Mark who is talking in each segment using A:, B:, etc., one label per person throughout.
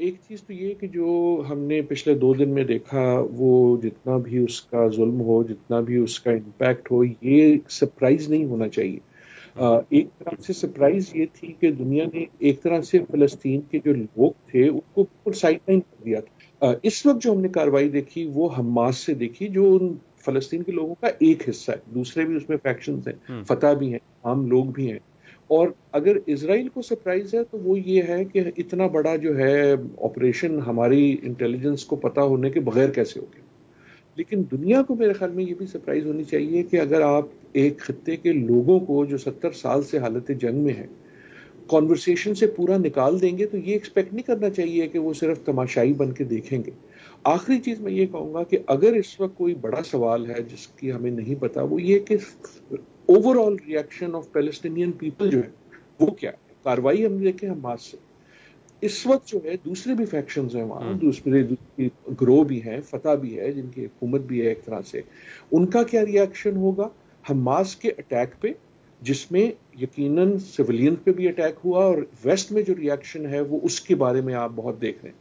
A: ایک چیز تو یہ کہ جو ہم نے پچھلے 2 دن میں دیکھا، وہ جتنا بھی اس کا ظلم ہو، جتنا بھی اس کا امپیکٹ ہو، یہ سرپرائز نہیں ہونا چاہیے۔ ایک طرح سے سرپرائز یہ تھی کہ دنیا نے ایک طرح سے فلسطین کے جو لوگ تھے ان کو بالکل سائڈ لائن کر دیا تھا۔ اس وقت جو ہم نے کارروائی دیکھی وہ حماس سے دیکھی، جو ان فلسطین کے لوگوں کا ایک حصہ ہے، دوسرے بھی اس میں فیکشنز ہیں، فتح بھی ہیں، عام لوگ بھی ہیں۔ اور اگر اسرائیل کو سرپرائز ہے تو وہ یہ ہے کہ اتنا بڑا جو ہے آپریشن ہماری انٹیلیجنس کو پتا ہونے کے بغیر کیسے ہو گیا۔ لیکن دنیا کو میرے خیال میں یہ بھی سرپرائز ہونی چاہیے کہ اگر آپ ایک خطے کے لوگوں کو جو 70 سال سے حالت جنگ میں ہے کانورسیشن سے پورا نکال دیں گے، تو یہ ایکسپیکٹ نہیں کرنا چاہیے کہ وہ صرف تماشائی بن کے دیکھیں گے۔ آخری چیز میں یہ کہوں گا کہ اگر اس وقت کوئی بڑا سوال ہے جس کی ہمیں نہیں پتا، وہ یہ کہ over all reaction of Palestinian people جو ہے وہ کیا ہے۔ کاروائی ہم نے دیکھے حماس سے، اس وقت جو ہے دوسرے بھی فیکشنز ہیں وہاں، دوسرے گروہ بھی ہیں، فتح بھی ہے جن کی حکومت بھی ہے ایک طرح سے، ان کا کیا ریئیکشن ہوگا حماس کے اٹیک پہ، جس میں یقیناً سویلین پہ بھی اٹیک ہوا، اور ویسٹ میں جو ریئیکشن ہے وہ اس کے بارے میں آپ بہت دیکھ رہے ہیں۔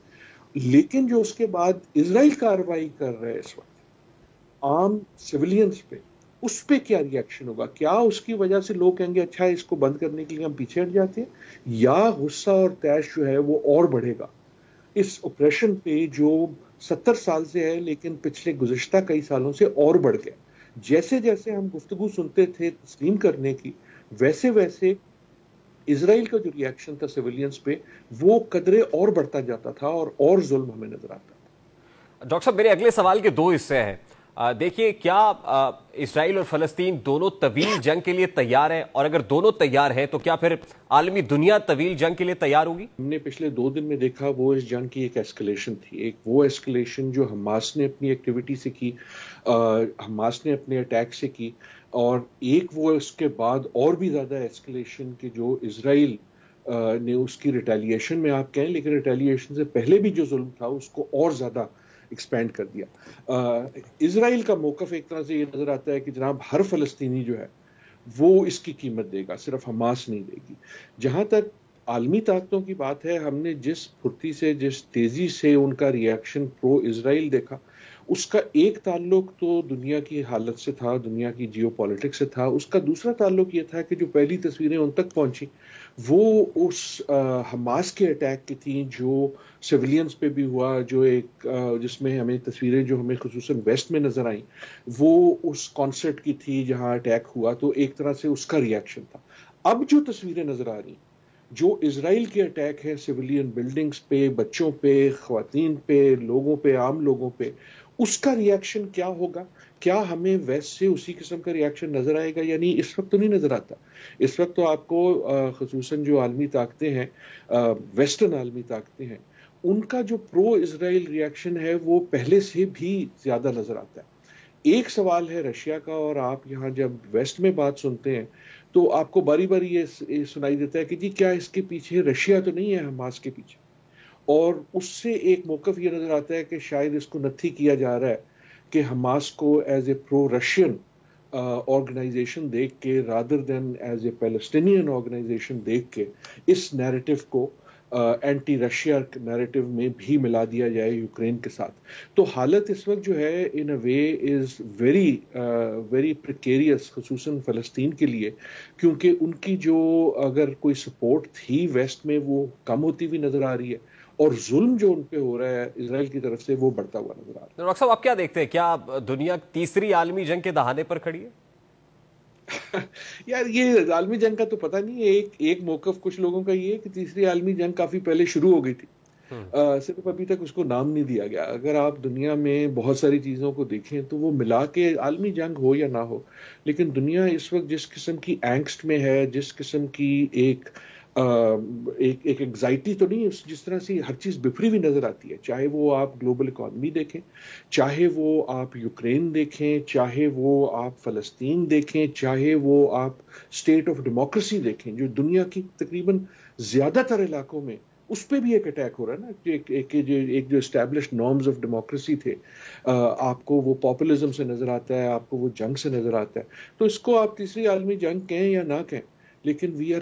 A: لیکن جو اس کے بعد اسرائیل کارروائی کر رہے ہیں اس وقت عام سویلینز پہ، اس پہ کیا ریئیکشن ہوگا؟ کیا اس کی وجہ سے لوگ کہیں گے اچھا اس کو بند کرنے کے لیے ہم پیچھے ہٹ جاتے ہیں، یا غصہ اور طیش جو ہے وہ اور بڑھے گا اس آپریشن پہ جو 70 سال سے ہے لیکن پچھلے گزشتہ کئی سالوں سے اور بڑھ گیا؟ جیسے جیسے ہم گفتگو سنتے تھے تسلیم کرنے کی، ویسے ویسے اسرائیل کا جو ریئیکشن تھا سویلینز پہ وہ قدرے اور بڑھتا جاتا تھا اور ظلم ہمیں نظر آتا تھا۔
B: ڈاکٹر صاحب، میرے اگلے سوال کے 2 حصے ہیں۔ دیکھیے، کیا اسرائیل اور فلسطین دونوں طویل جنگ کے لیے تیار ہیں؟ اور اگر دونوں تیار ہیں تو کیا پھر عالمی دنیا طویل جنگ کے لیے تیار ہوگی؟
A: ہم نے پچھلے 2 دن میں دیکھا وہ اس جنگ کی ایک ایسکلیشن تھی، ایک وہ ایسکلیشن جو حماس نے اپنی ایکٹیویٹی سے کی، حماس نے اپنے اٹیک سے کی، اور ایک وہ اس کے بعد اور بھی زیادہ ایسکلیشن کہ جو اسرائیل نے اس کی ریٹیلیشن میں آپ کہیں، لیکن ریٹیلیشن سے پہلے بھی جو ظلم تھا اس کو اور زیادہ ایکسپینڈ کر دیا۔ اسرائیل کا موقف ایک طرح سے یہ نظر آتا ہے کہ جناب ہر فلسطینی جو ہے وہ اس کی قیمت دے گا، صرف حماس نہیں دے گی۔ جہاں تک عالمی طاقتوں کی بات ہے، ہم نے جس پھرتی سے، جس تیزی سے ان کا ریئیکشن پرو اسرائیل دیکھا، اس کا ایک تعلق تو دنیا کی حالت سے تھا، دنیا کی جیو پالیٹکس سے تھا۔ اس کا دوسرا تعلق یہ تھا کہ جو پہلی تصویریں ان تک پہنچی وہ اس حماس کے اٹیک کی تھیں جو سویلینز پہ بھی ہوا، جو ایک جس میں ہمیں تصویریں جو ہمیں خصوصاً ویسٹ میں نظر آئیں وہ اس کانسرٹ کی تھی جہاں اٹیک ہوا، تو ایک طرح سے اس کا ریئیکشن تھا۔ اب جو تصویریں نظر آ رہی ہیں، جو اسرائیل کے اٹیک ہے سویلین بلڈنگز پہ، بچوں پہ، خواتین پہ، لوگوں پہ، عام لوگوں پہ، اس کا ریئیکشن کیا ہوگا؟ کیا ہمیں ویسٹ سے اسی قسم کا ریئیکشن نظر آئے گا؟ یعنی اس وقت تو نہیں نظر آتا۔ اس وقت تو آپ کو خصوصاً جو عالمی طاقتیں ہیں، ویسٹرن عالمی طاقتیں ہیں، ان کا جو پرو اسرائیل ریئیکشن ہے وہ پہلے سے بھی زیادہ نظر آتا ہے۔ ایک سوال ہے رشیا کا، اور آپ یہاں جب ویسٹ میں بات سنتے ہیں تو آپ کو باری باری یہ سنائی دیتا ہے کہ جی کیا اس کے پیچھے رشیا تو نہیں ہے حماس کے پیچھے، اور اس سے ایک موقف یہ نظر آتا ہے کہ شاید اس کو نتھی کیا جا رہا ہے کہ حماس کو as a pro Russian organisation دیکھ کے rather than as a Palestinian organisation دیکھ کے اس نیریٹو کو اینٹی رشیا نیریٹو میں بھی ملا دیا جائے یوکرین کے ساتھ۔ تو حالت اس وقت جو ہے ان اے وے از ویری ویری پریکیریس، خصوصاً فلسطین کے لیے، کیونکہ ان کی جو اگر کوئی سپورٹ تھی ویسٹ میں وہ کم ہوتی ہوئی نظر آ رہی ہے، اور ظلم جو ان پہ ہو رہا ہے اسرائیل کی طرف سے وہ بڑھتا ہوا نظر آ رہا ہے۔
B: ڈاکٹر صاحب، آپ کیا دیکھتے ہیں؟ کیا دنیا تیسری عالمی جنگ کے دہانے پر کھڑی ہے؟
A: یار یہ عالمی جنگ کا تو پتہ نہیں ہے، ایک موقف کچھ لوگوں کا یہ ہے کہ تیسری عالمی جنگ کافی پہلے شروع ہو گئی تھی، صرف ابھی تک اس کو نام نہیں دیا گیا۔ اگر آپ دنیا میں بہت ساری چیزوں کو دیکھیں تو وہ ملا کے عالمی جنگ ہو یا نہ ہو، لیکن دنیا اس وقت جس قسم کی اینگسٹ میں ہے، جس قسم کی ایک انگزائٹی تو نہیں، جس طرح سے ہر چیز بفری ہوئی نظر آتی ہے، چاہے وہ آپ گلوبل اکانومی دیکھیں، چاہے وہ آپ یوکرین دیکھیں، چاہے وہ آپ فلسطین دیکھیں، چاہے وہ آپ اسٹیٹ آف ڈیموکریسی دیکھیں، جو دنیا کی تقریباً زیادہ تر علاقوں میں اس پہ بھی ایک اٹیک ہو رہا ہے نا، ایک جو اسٹیبلشڈ نارمز آف ڈیموکریسی تھے، آپ کو وہ پاپولزم سے نظر آتا ہے، آپ کو وہ جنگ سے نظر آتا ہے۔ تو اس کو آپ تیسری عالمی جنگ کہیں یا نہ کہیں، لیکن وی آر